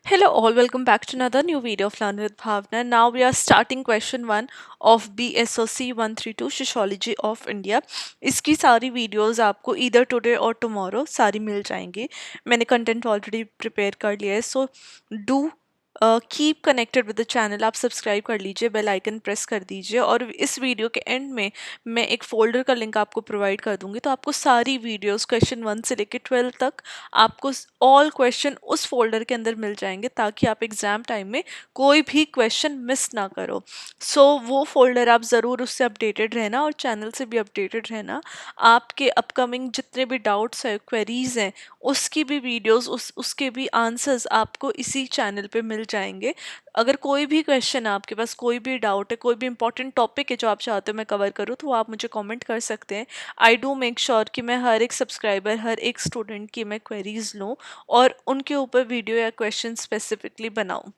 Hello all, welcome back to another new video of Learn with Bhavna. Now we are starting question 1 of BSOC 132 Sociology of India. इसकी सारी videos आपको either today or tomorrow सारी मिल जाएंगी. मैंने content already prepare कर लिया है, so do keep connected with the channel. आप सब्सक्राइब कर लीजिए, बेल आइकन प्रेस कर दीजिए और इस वीडियो के एंड में मैं एक फोल्डर का लिंक आपको प्रोवाइड कर दूंगी. तो आपको सारी वीडियोस क्वेश्चन 1 से लेकर 12 तक आपको ऑल क्वेश्चन उस फोल्डर के अंदर मिल जाएंगे, ताकि आप एग्जाम टाइम में कोई भी क्वेश्चन मिस ना करो. सो वो फोल्डर आप ज़रूर उससे अपडेटेड रहना और चैनल से भी अपडेटेड रहना. आपके अपकमिंग जितने भी डाउट्स हैं, क्वेरीज हैं, उसकी भी वीडियोस उसके भी आंसर्स आपको इसी चैनल पे मिल जाएंगे. अगर कोई भी क्वेश्चन है आपके पास, कोई भी डाउट है, कोई भी इंपॉर्टेंट टॉपिक है जो आप चाहते हो मैं कवर करूँ, तो आप मुझे कमेंट कर सकते हैं. आई डू मेक श्योर कि मैं हर एक सब्सक्राइबर, हर एक स्टूडेंट की मैं क्वेरीज लूँ और उनके ऊपर वीडियो या क्वेश्चन स्पेसिफिकली बनाऊँ.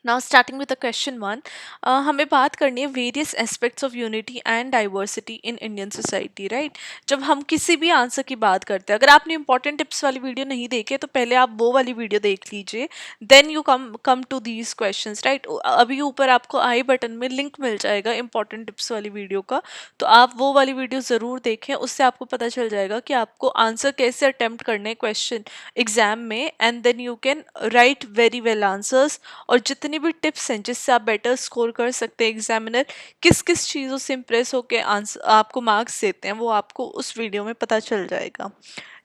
Now starting with the question 1, हमें बात करनी है various aspects of unity and diversity in Indian society. Right, जब हम किसी भी आंसर की बात करते हैं, अगर आपने इंपॉर्टेंट टिप्स वाली वीडियो नहीं देखी तो पहले आप वो वाली वीडियो देख लीजिए, then you come to these questions. Right, अभी ऊपर आपको आई बटन में लिंक मिल जाएगा इंपॉर्टेंट टिप्स वाली वीडियो का, तो आप वो वाली वीडियो ज़रूर देखें. उससे आपको पता चल जाएगा कि आपको आंसर कैसे अटेम्प्ट करने हैं क्वेश्चन एग्जाम में, and then you can write very well answers. और जितनी भी टिप्स हैं जिससे आप बेटर स्कोर कर सकते हैं, एग्जामिनर किस किस चीज़ों से इम्प्रेस होकर आंसर आपको मार्क्स देते हैं, वो आपको उस वीडियो में पता चल जाएगा.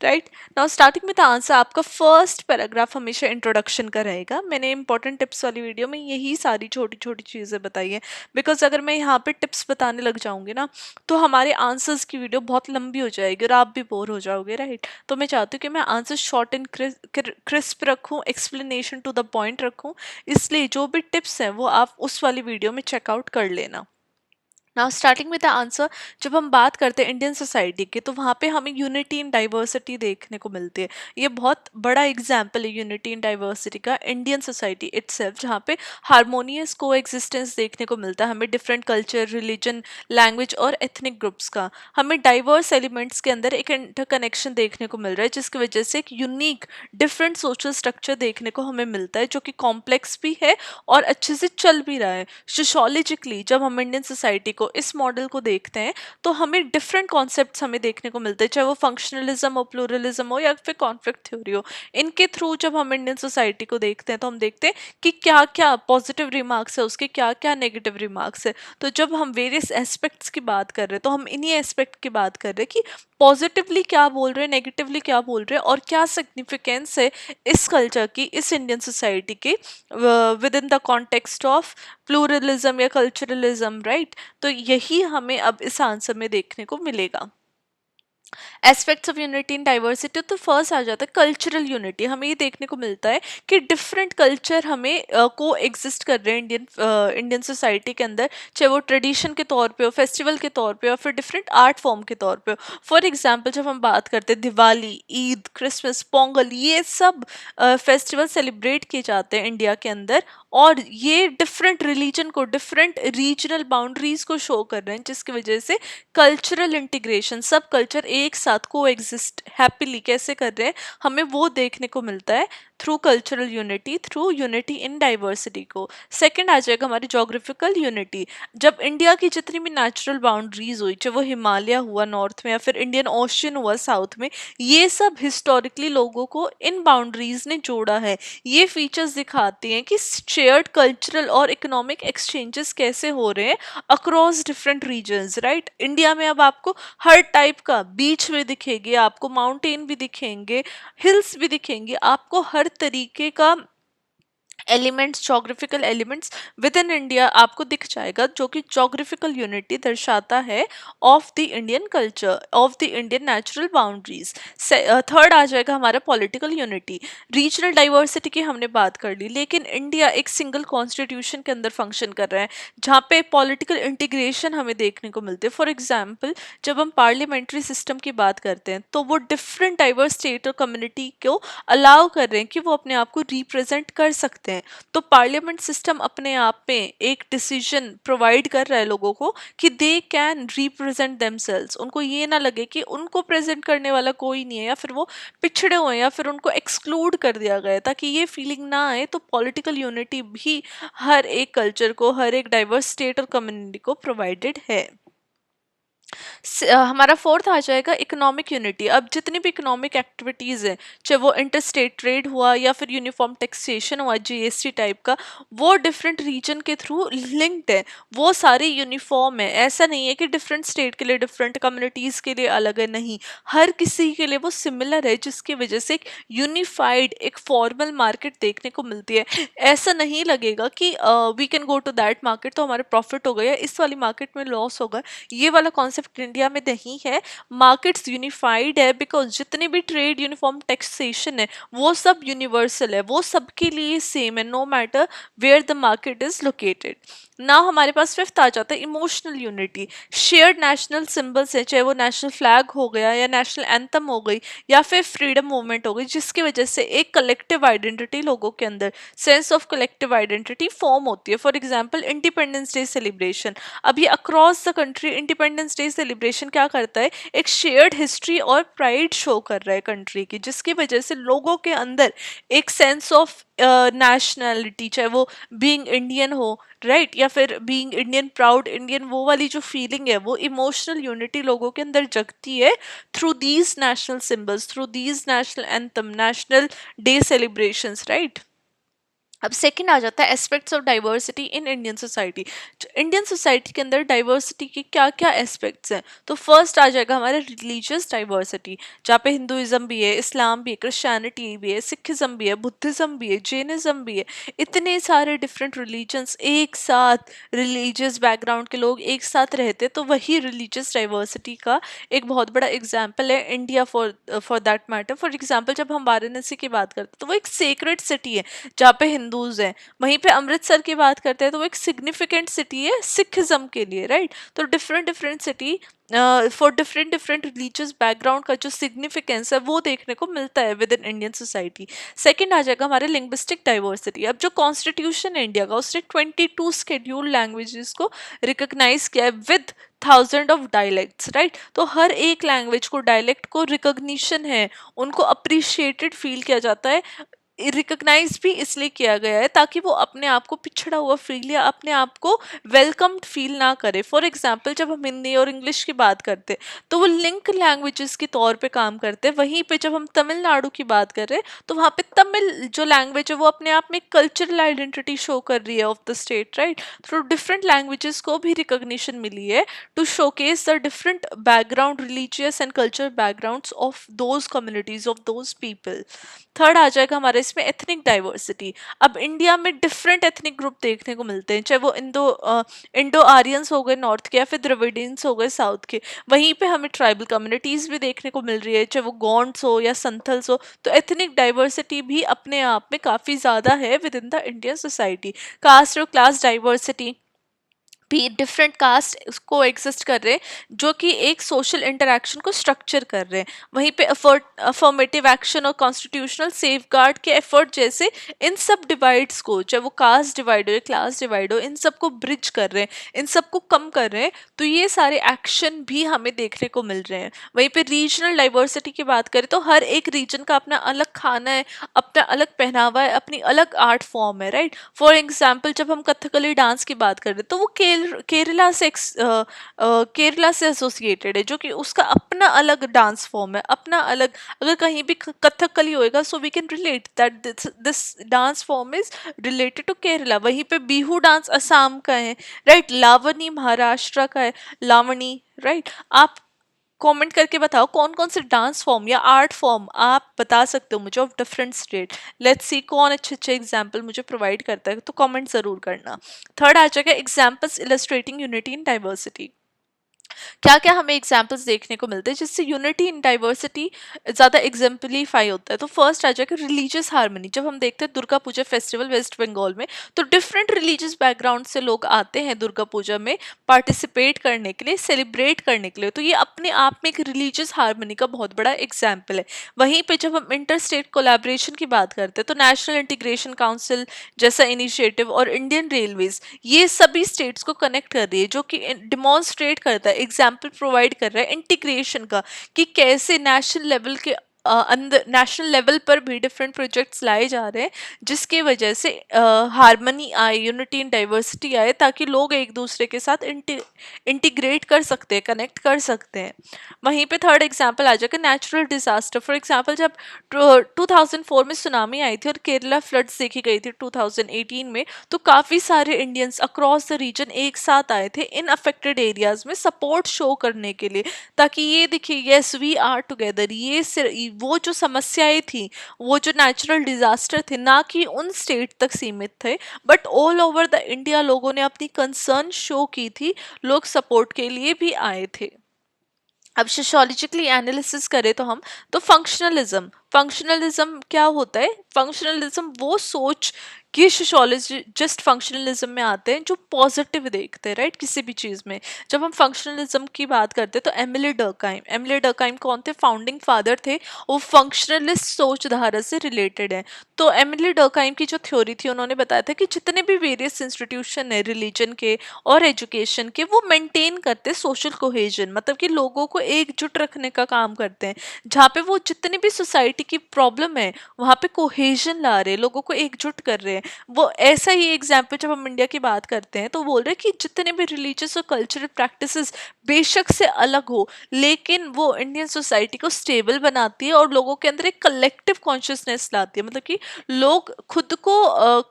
राइट, नाउ स्टार्टिंग में द आंसर, आपका फर्स्ट पैराग्राफ हमेशा इंट्रोडक्शन का रहेगा. मैंने इंपॉर्टेंट टिप्स वाली वीडियो में यही सारी छोटी छोटी चीज़ें बताई है, बिकॉज अगर मैं यहाँ पे टिप्स बताने लग जाऊंगी ना, तो हमारे आंसर्स की वीडियो बहुत लंबी हो जाएगी और आप भी बोर हो जाओगे. राइट, तो मैं चाहती हूँ कि मैं आंसर शॉर्ट एंड क्रिस्प रखूँ, एक्सप्लेनेशन टू द पॉइंट रखूँ. इसलिए जो भी टिप्स हैं वो आप उस वाली वीडियो में चेकआउट कर लेना. Now starting with the answer, जब हम बात करते हैं इंडियन सोसाइटी की, तो वहाँ पे हमें यूनिटी इन डाइवर्सिटी देखने को मिलती है. ये बहुत बड़ा एग्जाम्पल है यूनिटी इन डाइवर्सिटी का, इंडियन सोसाइटी इटसेल्फ, जहाँ पे हारमोनियस को एग्जिस्टेंस देखने को मिलता है. हमें डिफरेंट कल्चर, रिलीजन, लैंग्वेज और एथनिक ग्रुप्स का, हमें डाइवर्स एलिमेंट्स के अंदर एक इंटरकनेक्शन देखने को मिल रहा है, जिसकी वजह से एक यूनिक डिफरेंट सोशल स्ट्रक्चर देखने को हमें मिलता है, जो कि कॉम्प्लेक्स भी है और अच्छे से चल भी रहा है. सोशोलॉजिकली जब हम इंडियन सोसाइटी को, इस मॉडल को देखते हैं, तो हमें डिफरेंट कॉन्सेप्ट्स हमें देखने को मिलते हैं, चाहे वो फंक्शनलिज्म हो, प्लूरलिज्म हो या फिर कॉन्फ्लिक्ट थ्योरी हो. इनके थ्रू जब हम इंडियन सोसाइटी को देखते हैं तो हम देखते हैं कि क्या क्या पॉजिटिव रिमार्क्स है उसके, क्या क्या नेगेटिव रिमार्क्स है. तो जब हम वेरियस एस्पेक्ट्स की बात कर रहे हैं, तो हम इन्हीं एस्पेक्ट की बात कर रहे हैं कि पॉजिटिवली क्या बोल रहे हैं, नेगेटिवली क्या बोल रहे हैं, और क्या सिग्निफिकेंस है इस कल्चर की, इस इंडियन सोसाइटी की with in the context of pluralism या कल्चरलिज्म. राइट, तो यही हमें अब इस आंसर में देखने को मिलेगा. Aspects of unity in diversity, तो फर्स्ट आ जाता है कल्चरल यूनिटी. हमें ये देखने को मिलता है कि डिफरेंट कल्चर हमें को एग्जिस्ट कर रहे हैं इंडियन सोसाइटी के अंदर, चाहे वो ट्रेडिशन के तौर पे हो, फेस्टिवल के तौर पे हो, फिर डिफरेंट आर्ट फॉर्म के तौर पे हो. फॉर एग्जांपल जब हम बात करते हैं दिवाली, ईद, क्रिसमस, पोंगल, ये सब फेस्टिवल सेलिब्रेट किए जाते हैं इंडिया के अंदर, और ये डिफरेंट रिलीजन को, डिफरेंट रीजनल बाउंड्रीज को शो कर रहे हैं, जिसकी वजह से कल्चरल इंटीग्रेशन, सब कल्चर एक साथ को एग्जिस्ट हैप्पीली कैसे कर रहे हैं, हमें वो देखने को मिलता है through cultural unity, through unity in diversity को. सेकंड आ जाएगा हमारी जोग्राफिकल यूनिटी. जब इंडिया की जितनी भी नेचुरल बाउंड्रीज हुई, चाहे वो हिमालय हुआ नॉर्थ में या फिर इंडियन ओशन हुआ साउथ में, ये सब हिस्टोरिकली लोगों को इन बाउंड्रीज ने जोड़ा है. ये फीचर्स दिखाते हैं कि शेयर्ड कल्चरल और इकोनॉमिक एक्सचेंजेस कैसे हो रहे हैं across different regions. Right, India में अब आपको हर टाइप का बीच भी दिखेगी, आपको माउंटेन भी दिखेंगे, हिल्स भी दिखेंगे, आपको हर तरीके का elements, geographical elements within India आपको दिख जाएगा, जो कि जोग्राफिकल यूनिटी दर्शाता है of the Indian culture, of the Indian natural boundaries. Third आ जाएगा हमारा पॉलिटिकल यूनिटी. रीजनल डाइवर्सिटी की हमने बात कर ली, लेकिन इंडिया एक सिंगल कॉन्स्टिट्यूशन के अंदर फंक्शन कर रहा है, जहाँ पे पॉलिटिकल इंटीग्रेशन हमें देखने को मिलती है. फॉर एग्जाम्पल जब हम पार्लियामेंट्री सिस्टम की बात करते हैं, तो वो डिफरेंट डाइवर्स स्टेट और कम्युनिटी को अलाउ कर रहे हैं कि वो अपने आप को रिप्रेजेंट कर सकते हैं. करते हैं। तो पार्लियामेंट सिस्टम अपने आप में एक डिसीजन प्रोवाइड कर रहा है लोगों को कि दे कैन रिप्रेजेंट देमसेल्व्स। उनको ये ना लगे कि उनको प्रेजेंट करने वाला कोई नहीं है, या फिर वो पिछड़े हुए हैं, या फिर उनको एक्सक्लूड कर दिया गया है। ताकि ये फीलिंग ना आए, तो पॉलिटिकल यूनिटी भी हर एक कल्चर को, हर एक डाइवर्स स्टेट और कम्युनिटी को प्रोवाइडेड है। हमारा फोर्थ आ जाएगा इकोनॉमिक यूनिटी। अब जितनी भी इकोनॉमिक एक्टिविटीज़ हैं, चाहे वो इंटरस्टेट ट्रेड हुआ या फिर यूनिफॉर्म टैक्सेशन हुआ, जीएसटी टाइप का, वो डिफरेंट रीजन के थ्रू लिंक्ड है, वो सारे यूनिफॉर्म है। ऐसा नहीं है कि डिफरेंट स्टेट के लिए डिफरेंट, कम्युनिटीज़ के लिए अलग है, नहीं, हर किसी के लिए वो सिमिलर है, जिसकी वजह से एक यूनिफाइड, एक फॉर्मल मार्केट देखने को मिलती है। ऐसा नहीं लगेगा कि we can go to that market तो हमारे प्रॉफिट हो गया, इस वाली मार्केट में लॉस होगा, ये वाला कॉन्सेप्ट इंडिया में नहीं है। मार्केट्स यूनिफाइड है, बिकॉज जितने भी ट्रेड, यूनिफॉर्म टैक्सेशन है, वो सब यूनिवर्सल है, वो सबके लिए सेम है, no matter where the market is located. ना हमारे पास फिफ्थ आ जाता है emotional unity. Shared national symbols हैं, चाहे वो नेशनल फ्लैग हो गया या नेशनल एंथम हो गई या फिर फ्रीडम मूवमेंट हो गई, जिसकी वजह से एक कलेक्टिव आइडेंटिटी, लोगों के अंदर sense of collective identity form होती है। For example independence day celebration. अभी across the country independence day celebration क्या करता है, एक शेयर्ड हिस्ट्री और प्राइड शो कर रहा है कंट्री की, जिसकी वजह से लोगों के अंदर एक सेंस ऑफ नेशनैलिटी, चाहे वो बीइंग इंडियन हो, राइट, या फिर बीइंग इंडियन, प्राउड इंडियन, वो वाली जो फीलिंग है, वो इमोशनल यूनिटी लोगों के अंदर जगती है through these national symbols, through these national anthem, national day celebrations, right. अब सेकंड आ जाता है aspects of diversity in Indian society. Indian society के अंदर डाइवर्सिटी के क्या क्या एस्पेक्ट्स हैं, तो फर्स्ट आ जाएगा हमारे रिलीजियस डाइवर्सिटी, जहाँ पे हिंदुइज्म भी है, इस्लाम भी है, क्रिश्चियनिटी भी है, सिखिज्म भी है, बुद्धिज्म भी है, जैनिज्म भी है। इतने सारे डिफरेंट रिलीजन्स एक साथ, रिलीजियस बैकग्राउंड के लोग एक साथ रहते, तो वही रिलीजियस डाइवर्सिटी का एक बहुत बड़ा एग्जाम्पल है India. For that matter, for example जब हम वाराणसी की बात करते हैं, तो वो एक सेक्रेट सिटी है जहाँ पे हिंदूज हैं। वहीं पे अमृतसर की बात करते हैं तो वो एक सिग्निफिकेंट सिटी है सिखिज्म के लिए, राइट। तो different different city for different different religious background का जो सिग्निफिकेंस है, वो देखने को मिलता है within Indian society. Second आ जाएगा हमारे लिंग्विस्टिक डाइवर्सिटी। अब जो कॉन्स्टिट्यूशन है इंडिया का, उसने 22 शेड्यूल लैंग्वेजेस को रिकॉग्नाइज किया है with thousand of dialects, right. तो हर एक लैंग्वेज को, डायलेक्ट को रिकॉग्निशन है, उनको अप्रिशिएटेड फील किया जाता है। रिकॉग्नाइज भी इसलिए किया गया है ताकि वो अपने आप को पिछड़ा हुआ फील या अपने आप को वेलकम्ड फील ना करे। फॉर एग्जाम्पल जब हम हिंदी और इंग्लिश की बात करते हैं तो वो लिंक लैंग्वेजेस के तौर पे काम करते हैं। वहीं पे जब हम तमिलनाडु की बात कर रहे हैं तो वहाँ पे तमिल जो लैंग्वेज है वो अपने आप में कल्चरल आइडेंटिटी शो कर रही है ऑफ द स्टेट, राइट। तो डिफरेंट लैंग्वेजेस को भी रिकॉग्निशन मिली है to showcase the different background, religious and cultural backgrounds of those communities, of those people. Third आ जाएगा हमारे इसमें एथनिक डाइवर्सिटी। अब इंडिया में डिफरेंट एथनिक ग्रुप देखने को मिलते हैं, चाहे वो इंडो आर्यंस हो गए नॉर्थ के, या फिर द्रविडियंस हो गए साउथ के। वहीं पे हमें ट्राइबल कम्युनिटीज भी देखने को मिल रही है, चाहे वो गोंड्स हो या संथल्स हो। तो एथनिक डाइवर्सिटी भी अपने आप में काफ़ी ज़्यादा है within the Indian society. Caste और क्लास डाइवर्सिटी भी, डिफरेंट कास्ट को एग्जिस्ट कर रहे हैं जो कि एक सोशल इंटरेक्शन को स्ट्रक्चर कर रहे हैं। वहीं पे अफर्मेटिव एक्शन और कॉन्स्टिट्यूशनल सेफगार्ड के एफर्ट जैसे इन सब डिवाइड्स को, चाहे वो कास्ट डिवाइड हो या क्लास डिवाइड हो, इन सब को ब्रिज कर रहे हैं, इन सब को कम कर रहे हैं। तो ये सारे एक्शन भी हमें देखने को मिल रहे हैं। वहीं पे रीजनल डाइवर्सिटी की बात करें तो हर एक रीजन का अपना अलग खाना है, अपना अलग पहनावा है, अपनी अलग आर्ट फॉर्म है, राइट। फॉर एग्जाम्पल जब हम कथकली डांस की बात कर रहे हैं तो वो केरला से एसोसिएटेड है, जो कि उसका अपना अलग डांस फॉर्म है, अपना अलग। अगर कहीं भी कथकली होएगा so we can relate that this dance form is related to Kerala. वहीं पे बिहू डांस असम का है, राइट। लावनी महाराष्ट्र का है, लावणी, राइट। आप कमेंट करके बताओ कौन कौन से डांस फॉर्म या आर्ट फॉर्म आप बता सकते हो मुझे of different state. Let's see कौन अच्छे अच्छे एग्जाम्पल मुझे प्रोवाइड करता है, तो कमेंट जरूर करना। थर्ड आ जाएगा examples illustrating unity in diversity. क्या क्या हमें एग्जाम्पल्स देखने को मिलते हैं जिससे यूनिटी इन डाइवर्सिटी ज़्यादा एग्जाम्पलीफाई होता है। तो फर्स्ट आ जाएगा रिलीजियस हार्मनी। जब हम देखते हैं दुर्गा पूजा फेस्टिवल वेस्ट बंगाल में, तो डिफरेंट रिलीजियस बैकग्राउंड से लोग आते हैं दुर्गा पूजा में पार्टिसिपेट करने के लिए, सेलिब्रेट करने के लिए। तो ये अपने आप में एक रिलीजियस हार्मनी का बहुत बड़ा एग्जाम्पल है। वहीं पे जब हम इंटर स्टेट कोलैबोरेशन की बात करते हैं, तो नेशनल इंटीग्रेशन काउंसिल जैसा इनिशिएटिव और इंडियन रेलवेज, ये सभी स्टेट्स को कनेक्ट कर रही है, जो कि डिमॉन्स्ट्रेट करता है, एग्जाम्पल प्रोवाइड कर रहा है इंटीग्रेशन का, कि कैसे नेशनल लेवल के अंदर, नेशनल लेवल पर भी डिफरेंट प्रोजेक्ट्स लाए जा रहे हैं, जिसके वजह से हार्मनी आए, यूनिटी इन डाइवर्सिटी आए, ताकि लोग एक दूसरे के साथ इंटीग्रेट कर सकते हैं, कनेक्ट कर सकते हैं। वहीं पे थर्ड एग्जाम्पल आ जाएगा नेचुरल डिजास्टर। फॉर एग्जाम्पल जब 2004 में सुनामी आई थी और केरला फ्लड्स देखी गई थी 2018 में, तो काफ़ी सारे इंडियंस अक्रॉस द रीजन एक साथ आए थे इन अफेक्टेड एरियाज में सपोर्ट शो करने के लिए, ताकि ये दिखे यस वी आर टुगेदर। वो जो समस्याएं थी, वो जो नेचुरल डिजास्टर थे, ना कि उन स्टेट तक सीमित थे, but all over the India लोगों ने अपनी कंसर्न शो की थी, लोग सपोर्ट के लिए भी आए थे। अब सोशियोलॉजिकली एनालिसिस करें तो हम, तो फंक्शनलिज्म क्या होता है? फंक्शनलिज्म वो सोच कि सोशियोलॉजिस्ट फंक्शनलिज्म में आते हैं जो पॉजिटिव देखते हैं, राइट, किसी भी चीज़ में। जब हम फंक्शनलिज्म की बात करते हैं, तो एमिली डर्कहाइम कौन थे? फाउंडिंग फादर थे। वो फंक्शनलिस्ट सोच धारा से रिलेटेड है। तो एमिली डर्कहाइम की जो थ्योरी थी, उन्होंने बताया था कि जितने भी वेरियस इंस्टीट्यूशन है रिलीजन के और एजुकेशन के, वो मेंटेन करते सोशल कोहेजन, मतलब कि लोगों को एकजुट रखने का काम करते हैं। जहाँ पे वो जितनी भी सोसाइटी की प्रॉब्लम है, वहाँ पे कोहेजन ला रहे हैं, लोगों को एकजुट कर रहे हैं। वो ऐसा ही एग्जाम्पल जब हम इंडिया की बात करते हैं, तो बोल रहे हैं कि जितने भी रिलीजियस और कल्चरल प्रैक्टिसेस बेशक से अलग हो, लेकिन वो इंडियन सोसाइटी को स्टेबल बनाती है और लोगों के अंदर एक कलेक्टिव कॉन्शियसनेस लाती है। मतलब कि लोग खुद को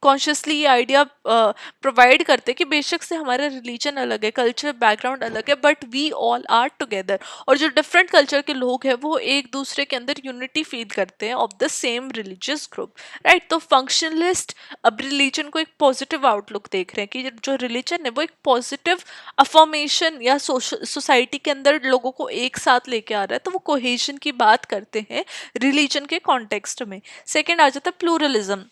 कॉन्शियसली ये आइडिया प्रोवाइड करते हैं कि बेशक से हमारा रिलीजन अलग है, कल्चर बैकग्राउंड अलग है, but we all are together. और जो डिफरेंट कल्चर के लोग हैं, वो एक दूसरे के अंदर यूनिटी फील करते हैं of the same religious group, right. तो फंक्शनलिस्ट अब रिलीजन को एक पॉजिटिव आउटलुक देख रहे हैं, कि जो रिलीजन है वो एक पॉजिटिव अफॉर्मेशन या सोसाइटी के अंदर लोगों को एक साथ लेके आ रहा है। तो वो कोहेजन की बात करते हैं रिलीजन के कॉन्टेक्स्ट में। सेकेंड आ जाता है प्लूरलिज्म।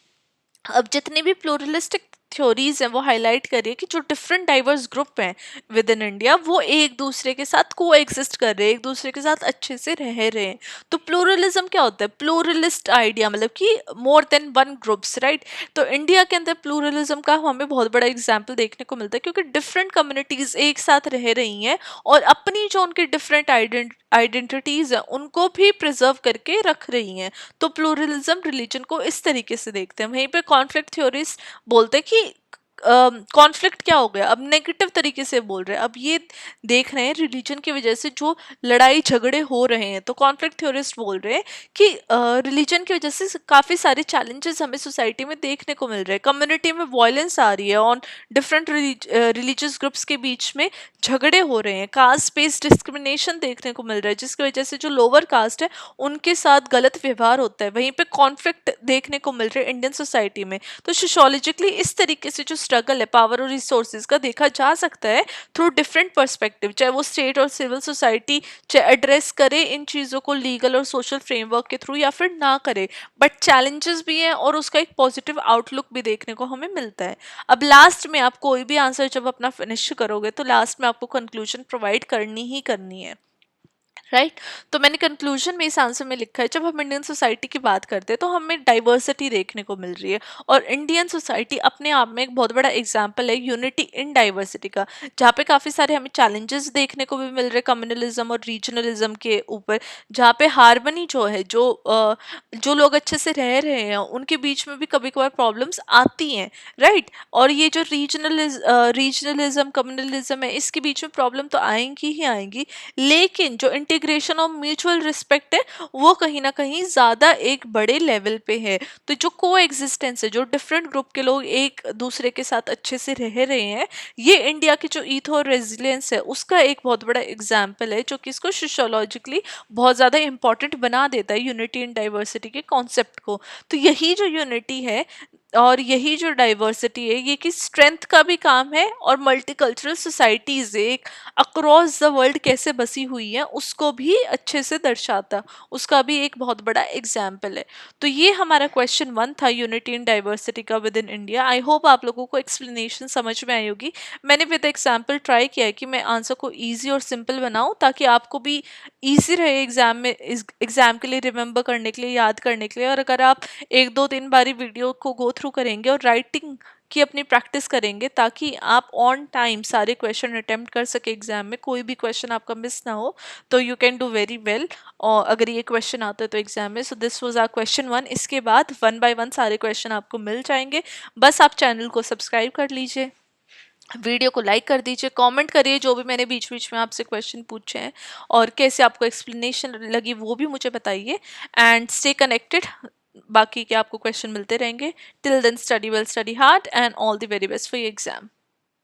अब जितने भी प्लूरलिस्टिक थ्योरीज हैं, वो हाईलाइट करिए कि जो डिफरेंट डाइवर्स ग्रुप हैं विद इन इंडिया, वो एक दूसरे के साथ को एग्जिस्ट कर रहे हैं, एक दूसरे के साथ अच्छे से रह रहे हैं। तो प्लूरलिज्म क्या होता है? प्लूरलिस्ट आइडिया, मतलब कि more than one groups, right. तो इंडिया के अंदर प्लूरलिज्म का हमें बहुत बड़ा एग्जाम्पल देखने को मिलता है, क्योंकि डिफरेंट कम्युनिटीज एक साथ रह रही हैं और अपनी जो उनकी डिफरेंट आइडेंटिटीज हैं, उनको भी प्रिजर्व करके रख रही हैं। तो प्लूरलिज्म रिलीजन को इस तरीके से देखते हैं। वहीं पे कॉन्फ्लिक्ट थ्योरीज बोलते हैं कि कॉन्फ्लिक्ट क्या हो गया, अब नेगेटिव तरीके से बोल रहे हैं। अब ये देख रहे हैं रिलीजन की वजह से जो लड़ाई झगड़े हो रहे हैं, तो कॉन्फ्लिक्ट थ्योरिस्ट बोल रहे हैं कि रिलीजन की वजह से काफ़ी सारे चैलेंजेस हमें सोसाइटी में देखने को मिल रहे हैं। कम्युनिटी में वायलेंस आ रही है, ऑन डिफरेंट रिलीजियस ग्रुप्स के बीच में झगड़े हो रहे हैं, कास्ट बेस्ड डिस्क्रिमिनेशन देखने को मिल रहा है, जिसकी वजह से जो लोअर कास्ट है उनके साथ गलत व्यवहार होता है। वहीं पे कॉन्फ्लिक्ट देखने को मिल रहे हैं इंडियन सोसाइटी में। तो सोशियोलॉजिकली इस तरीके से जो स्ट्रगल है पावर और रिसोर्सेज का देखा जा सकता है थ्रू डिफरेंट पर्सपेक्टिव, चाहे वो स्टेट और सिविल सोसाइटी चाहे एड्रेस करे इन चीज़ों को लीगल और सोशल फ्रेमवर्क के थ्रू, या फिर ना करे, बट चैलेंजेस भी हैं और उसका एक पॉजिटिव आउटलुक भी देखने को हमें मिलता है। अब लास्ट में आप कोई भी आंसर जब अपना फिनिश करोगे, तो लास्ट में आपको कंक्लूजन प्रोवाइड करनी ही करनी है, राइट। तो मैंने कंक्लूजन में इस आंसर में लिखा है, जब हम इंडियन सोसाइटी की बात करते हैं तो हमें डाइवर्सिटी देखने को मिल रही है, और इंडियन सोसाइटी अपने आप में एक बहुत बड़ा एग्जाम्पल है यूनिटी इन डाइवर्सिटी का, जहाँ पे काफ़ी सारे हमें चैलेंजेस देखने को भी मिल रहे हैं कम्युनलिज्म और रीजनलिज्म के ऊपर, जहाँ पे हार्मनी जो है, जो लोग अच्छे से रह रहे हैं उनके बीच में भी कभी कभार प्रॉब्लम्स आती हैं, राइट। और ये जो रीजनलिज्म कम्युनलिज्म है, इसके बीच में प्रॉब्लम तो आएंगी ही आएंगी, लेकिन जो इंटीग्रेशन और म्यूचुअल रिस्पेक्ट है, वो कहीं ना कहीं ज़्यादा एक बड़े लेवल पे है। तो जो को एग्जिस्टेंस है, जो डिफरेंट ग्रुप के लोग एक दूसरे के साथ अच्छे से रह रहे हैं, ये इंडिया की जो ईथो और रेजिलियंस है उसका एक बहुत बड़ा एग्जाम्पल है, जो कि इसको सोशियोलॉजिकली बहुत ज़्यादा इंपॉर्टेंट बना देता है यूनिटी इन डाइवर्सिटी के कॉन्सेप्ट को। तो यही जो यूनिटी है, और यही जो डाइवर्सिटी है ये कि स्ट्रेंथ का भी काम है, और मल्टीकल्चरल सोसाइटीज एक अक्रॉस द वर्ल्ड कैसे बसी हुई है उसको भी अच्छे से दर्शाता, उसका भी एक बहुत बड़ा एग्जाम्पल है। तो ये हमारा क्वेश्चन 1 था यूनिटी इन डाइवर्सिटी का with in India. I hope आप लोगों को एक्सप्लेनेशन समझ में आई होगी। मैंने विद एग्जाम्पल ट्राई किया है कि मैं आंसर को ईजी और सिंपल बनाऊं ताकि आपको भी ईजी रहे एग्जाम में, एग्जाम के लिए रिमेंबर करने के लिए, याद करने के लिए। और अगर आप एक दो तीन बारी वीडियो को गो थ्रू करेंगे और राइटिंग की अपनी प्रैक्टिस करेंगे ताकि आप ऑन टाइम सारे क्वेश्चन अटेम्प्ट कर सके एग्जाम में, कोई भी क्वेश्चन आपका मिस ना हो, तो you can do very well. और अगर ये क्वेश्चन आता है तो एग्जाम में। So this was our question 1। इसके बाद 1 बाय 1 सारे क्वेश्चन आपको मिल जाएंगे। बस आप चैनल को सब्सक्राइब कर लीजिए, वीडियो को लाइक कर दीजिए, कमेंट करिए जो भी मैंने बीच बीच में आपसे क्वेश्चन पूछे हैं और कैसे आपको एक्सप्लेनेशन लगी वो भी मुझे बताइए। एंड स्टे कनेक्टेड, बाकी के आपको क्वेश्चन मिलते रहेंगे। Till then study well, study hard, and all the very best for your exam.